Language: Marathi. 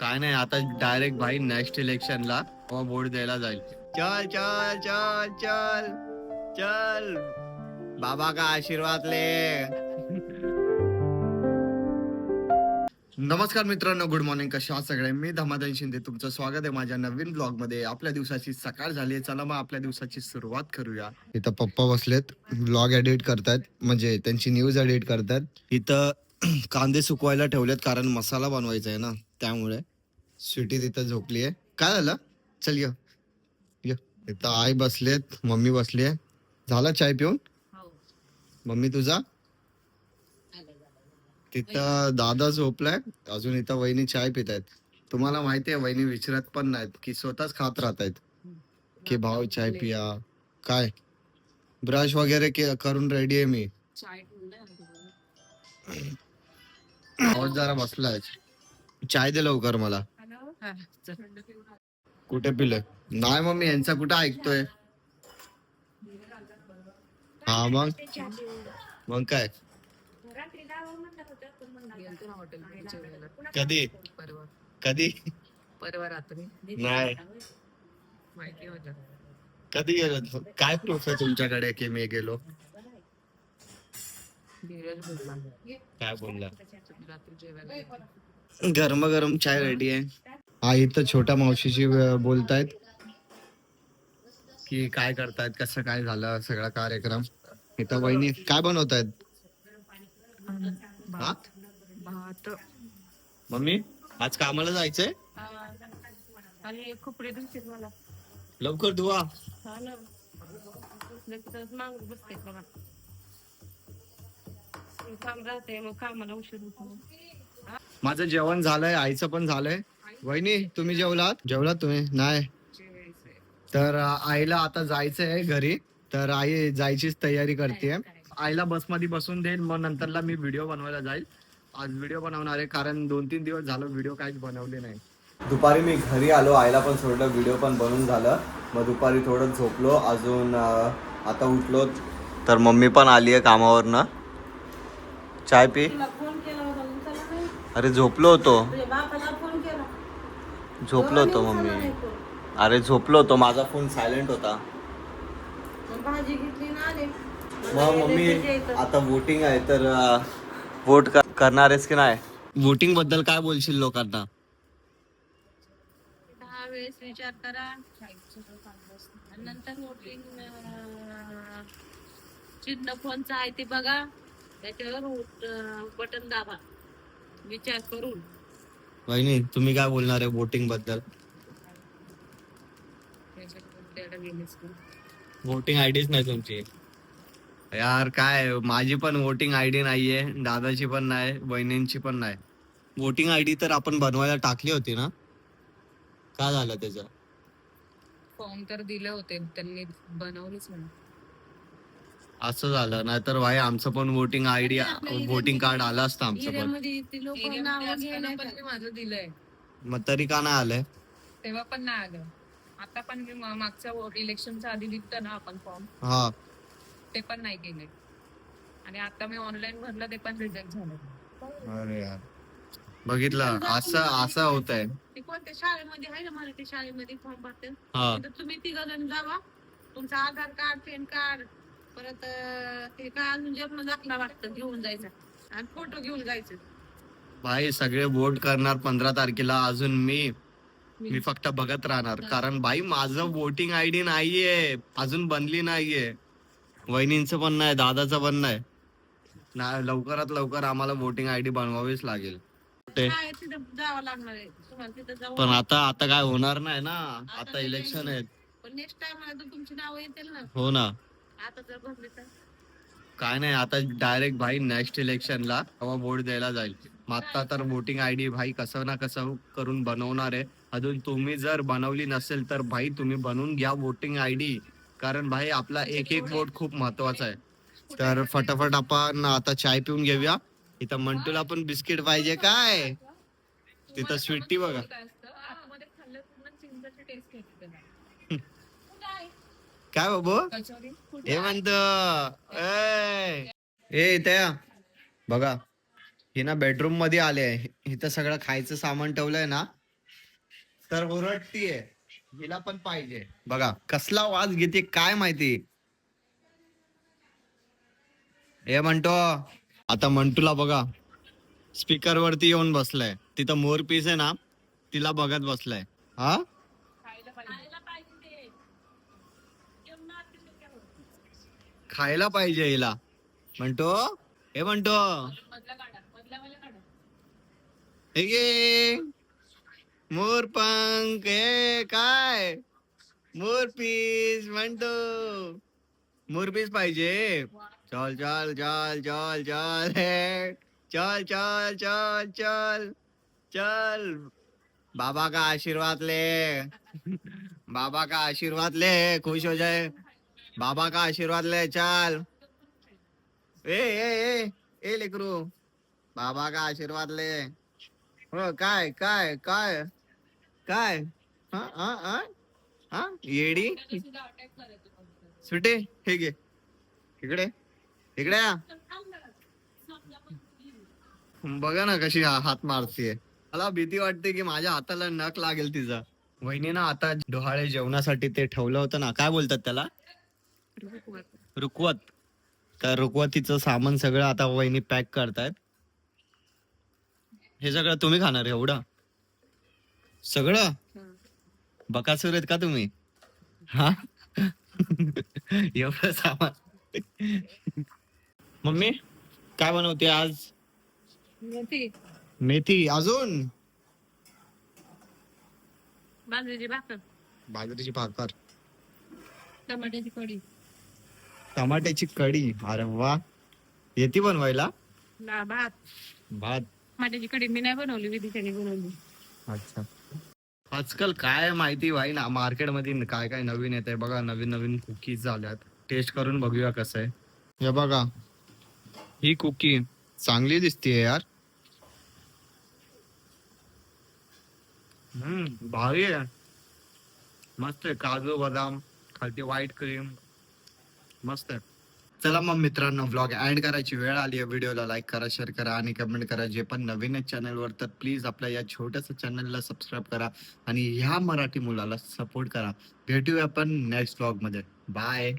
काय नाही आता डायरेक्ट भाई नेक्स्ट इलेक्शनला वोट द्यायला जाईल. चल चल चल चल चल बाबा का आशीर्वाद ले. नमस्कार मित्रांनो, गुड मॉर्निंग. कशा आहात सगळे? मी धमादान शिंदे, तुमचं स्वागत आहे माझ्या नवीन ब्लॉग मध्ये. आपल्या दिवसाची सकाळ झाली आहे, चला मग आपल्या दिवसाची सुरुवात करूया. इथं पप्पा बसलेत, ब्लॉग एडिट करतात, म्हणजे त्यांची न्यूज एडिट करतात. इथं कांदे सुकवायला ठेवलेत कारण मसाला बनवायचा आहे ना, त्यामुळे. स्वीटी तिथं झोपली आहे. काय झालं? चल ये ये. इथं आई बसलेत, मम्मी बसली आहे. झाला चाय पिऊन? मम्मी तुझा? तिथं दादा झोपलाय, अजून इथं वहिनी चाय पित आहेत. तुम्हाला माहितीये वहिनी विचारत पण नाहीत की स्वतःच खात राहतायत की भाऊ चाय पिया. काय ब्रश वगैरे करून रेडी आहे मी. आवाज जरा बसलाय. चाय दे लवकर मला. कुठे पिलंय? नाही मम्मी, यांचा कुठं ऐकतोय. हा मग काय? कधी कधी परवा रात्री नाही माहिती होतं. कधी गेलो? काय प्रूफ आहे तुमच्याकडे की मी गेलो? धीरज बोलला काय बोलला? रात्री जेवायला गरम गरम चाय रेडी आहे. हा इथं छोट्या मावशीशी बोलतायत की काय करतायत, कसं काय झालं सगळा कार्यक्रम. इथं वहिनी काय बनवतायत? भात भात मम्मी आज कामाला जायचंय? आणि कपडे धुते मला लवकर धुवा. हा ना माग बसते बघा. काम राहते मग कामाला उशीर होतो. माझं जेवण झालंय, आईचं पण झालंय. वहिनी तुम्ही जेवलात? जेवलात तुम्ही? नाही. तर आईला आता जायचंय घरी, तर आई जायचीच तयारी करते. आईला बसमध्ये बसून देईल, मग नंतरला मी व्हिडिओ बनवायला जाईल. आज व्हिडिओ बनवणार आहे कारण 2-3 दिवस झालं व्हिडिओ काहीच बनवले नाही. दुपारी मी घरी आलो, आईला पण सोडलं, व्हिडिओ पण बनवून झालं. मग दुपारी थोडं झोपलो, अजून आता उठलो तर मम्मी पण आली आहे कामावरनं. चाय पी. अरे झोपलो होतो मम्मी. अरे झोपलो होतो, माझा फोन सायलेंट होता. मग मम्मी आता वोटिंग आहे तर वोट करणार आहेस की नाही? वोटिंग बद्दल काय बोलशील लोकांना? 10 वेळेस विचार करा नंतर वोटिंग चिन्ह कोणचं आहे ते बघा, त्याच्यावर बटन दाबा विचार करून. वहिनी तुम्ही काय बोलणार आहे वोटिंग बद्दल? वोटिंग आयडीच नाही तुमची? यार काय, माझी पण वोटिंग आयडी नाहीये, दादाची पण नाही, बहिणींची पण नाही. वोटिंग आयडी तर आपण बनवायला टाकली होती ना, काय झालं त्याचं? फॉर्म तर दिले होते, त्यांनी बनवलीच नाही. असं झालं, नाहीतर भाई आमचं पण वोटिंग आयडी वोटिंग कार्ड आलं असतं आमचं पण. माझं दिलंय मग तरी का नाही आलंय? तेव्हा पण नाही आलं. आता पण मी मागच्या इलेक्शनच्या आधी दिलं ना आपण फॉर्म, हा ते पण नाही केले. आणि आता मी ऑनलाईन भरलं, ते पण रिजेक्ट झालं. अरे यार, बघितलं असं होत आहे. ते कोणत्या शाळेमध्ये आहे ना, मराठी शाळेमध्ये फॉर्म भरते, हा तुम्ही 3 जण जावा, तुमचं आधार कार्ड, पॅन कार्ड, परत ते काय अजून जन्म दाखला वाटतं घेऊन जायचं आणि फोटो घेऊन जायचं. भाई सगळे वोट करणार 15 तारखेला, अजून मी फक्त बघत राहणार. कारण भाई माझं वोटिंग आयडी नाहीये, अजून बनली नाहीये. वहिनींचं पण नाही, दादाचं पण नाही. लवकरात लवकर आम्हाला वोटिंग आयडी बनवावीच लागेल. जावं लागणार आहे तुम्हाला तिथं जाऊ. पण आता काय होणार नाही ना, आता इलेक्शन आहेत. पण नेक्स्ट टाइम तुमची नाव येतील ना. हो ना. आता जर भरली तर काय नाही, आता डायरेक्ट भाई नेक्स्ट इलेक्शनला वोट द्यायला जाईल. आता तर वोटिंग आयडी भाई कसं ना कसं करून बनवणार आहे. अजून तुम्ही जर बनवली नसेल तर भाई तुम्ही बनवून घ्या वोटिंग आयडी, कारण भाई आपला एक वोट खूप महत्वाचा आहे. तर फटाफट आपण आता चाय पिऊन घेऊया. इथं मंटूला पण बिस्किट पाहिजे काय? तिथं स्वीटी बघा. काय बाबू हे म्हणत? ए त्या बघा, ही ना बेडरूम मध्ये आले आहे. इथं सगळं खायचं सामान ठेवलंय ना, तर ओरडतीये. हिला पण पाहिजे. बघा कसला वाज घेते काय माहिती. हे म्हणतो आता मंटूला बघा स्पीकर वरती येऊन बसलाय. तिथं मोर पीस आहे ना तिला बघत बसलाय. हा खायला पाहिजे ते. जेवणात ते काय होतं? खायला पाहिजे हिला. म्हणतो हे म्हणतो मधला काढा, मधला काढा. हे घे मोर पंख हे काय मोर पीस म्हणतो. मोर पीस पाहिजे. चल चल चल चल चल हे चल चल चल चल चल बाबा का आशीर्वाद ले. बाबा का आशीर्वाद ले खुश हो जाए. बाबा का आशीर्वाद ले चल. ए लेकरू बाबा का आशीर्वाद ले. हो काय काय काय काय हा हा हा हा येडी सुद्धा अटॅक करायचं कोणतं. सुटे हे घे इकडे इकडे या. समजा पण तुम्ही. बघा ना कशी हात मारतीये. मला भीती वाटते की माझ्या हाताला नख लागेल तिचा. वहिनी ना आता डोहाळे जेवणासाठी ते ठेवलं होतं ना काय बोलतात त्याला रुकवत. तर रुकवतीचं सामान सगळं आता वहिनी पॅक करतायत. हे सगळं तुम्ही खाणार एवढं सगळं बकासूर आहेत का तुम्ही हा. एवढं सामान. मम्मी काय बनवते आज. मेथी, मेथी अजून बाजरीची भाकर, बाजरीची भाकर टमाट्याची कढी, टमाट्याची कढी. अरे वा येते बनवायला. भात. भात. टमाट्याची कढी मी नाही बनवली, विधीच्याने बनवली. अच्छा आजकाल काय माहिती भाई ना मार्केटमध्ये काय काय नवीन येत आहे बघा. नवीन नवीन कुकीज झाल्यात. टेस्ट करून बघूया कसं आहे. हे बघा ही कुकी चांगली दिसतीये यार. भारी आहे. मस्त आहे. काजू बदाम खालती व्हाईट क्रीम मस्त आहे. चला मग मित्रांनो व्लॉग एंड करायची वेळ आली आहे. व्हिडिओला लाईक करा शेअर करा आणि कमेंट करा. जे पण नवीन आहे चॅनलवर तर प्लीज आपल्या या छोट्याशा चॅनलला सबस्क्राईब करा आणि ह्या मराठी मुलाला सपोर्ट करा. भेटूया आपण नेक्स्ट व्लॉग मध्ये. बाय.